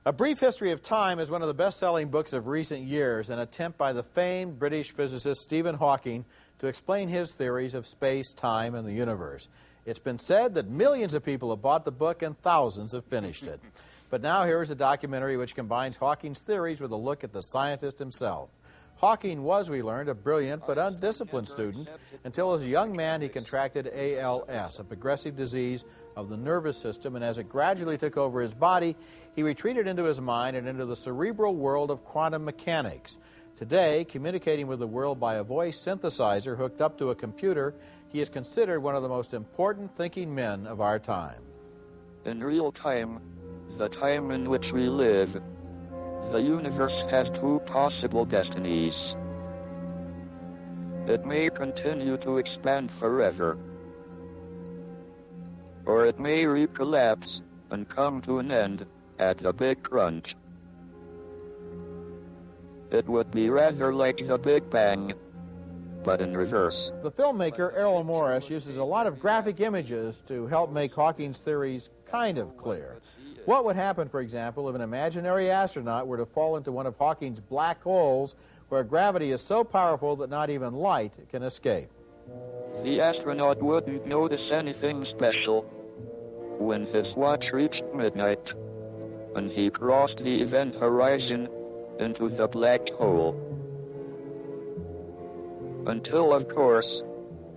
A Brief History of Time is one of the best-selling books of recent years, an attempt by the famed British physicist Stephen Hawking to explain his theories of space, time, and the universe. It's been said that millions of people have bought the book and thousands have finished it. But now here is a documentary which combines Hawking's theories with a look at the scientist himself. Hawking was, we learned, a brilliant but undisciplined student until as a young man he contracted ALS, a progressive disease of the nervous system, and as it gradually took over his body, he retreated into his mind and into the cerebral world of quantum mechanics. Today, communicating with the world by a voice synthesizer hooked up to a computer, he is considered one of the most important thinking men of our time. In real time, the time in which we live, the universe has two possible destinies. It may continue to expand forever, or it may recollapse and come to an end at the Big Crunch. It would be rather like the Big Bang, but in reverse. The filmmaker Errol Morris uses a lot of graphic images to help make Hawking's theories kind of clear. What would happen, for example, if an imaginary astronaut were to fall into one of Hawking's black holes where gravity is so powerful that not even light can escape? The astronaut wouldn't notice anything special when his watch reached midnight and he crossed the event horizon into the black hole. Until, of course,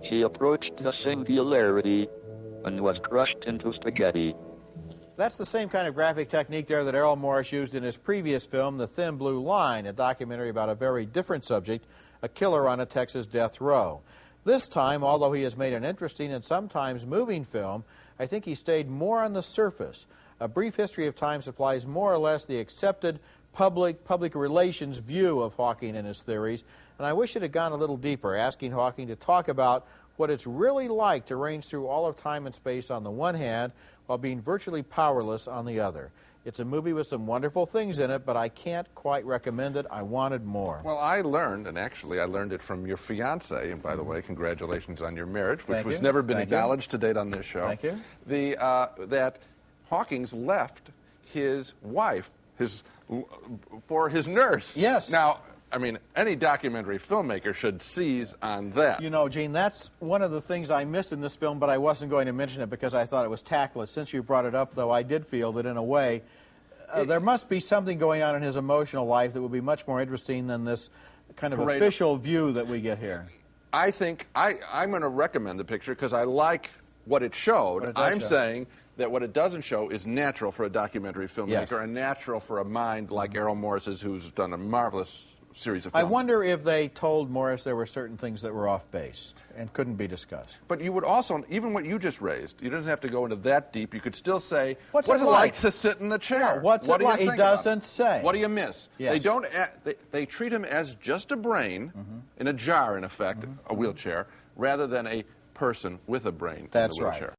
he approached the singularity and was crushed into spaghetti. That's the same kind of graphic technique there that Errol Morris used in his previous film, The Thin Blue Line, a documentary about a very different subject, a killer on a Texas death row. This time, although he has made an interesting and sometimes moving film, I think he stayed more on the surface. A Brief History of Time supplies more or less the accepted public relations view of Hawking and his theories, and I wish it had gone a little deeper, asking Hawking to talk about what it's really like to range through all of time and space on the one hand, while being virtually powerless on the other. It's a movie with some wonderful things in it, but I can't quite recommend it. I wanted more. Well, I learned, and actually I learned it from your fiancé, and by the way, congratulations on your marriage, which has never been acknowledged to date on this show. Thank you. That Hawkins left his wife for his nurse. Yes. Now, I mean, any documentary filmmaker should seize on that. You know, Gene, that's one of the things I missed in this film, but I wasn't going to mention it because I thought it was tactless. Since you brought it up, though, I did feel that in a way, there must be something going on in his emotional life that would be much more interesting than this kind of official view that we get here. I think I'm going to recommend the picture because I like what it showed. I'm saying that what it doesn't show is natural for a documentary filmmaker and natural for a mind like Errol Morris's, who's done a marvelous series of films. I wonder if they told Morris there were certain things that were off base and couldn't be discussed. But you would also, even what you just raised, you don't have to go into that deep. You could still say, what's it like to sit in the chair? Yeah, what's it like? He doesn't say. What do you miss? Yes. They don't. They treat him as just a brain in a jar, in effect, a wheelchair, rather than a person with a brain in a wheelchair.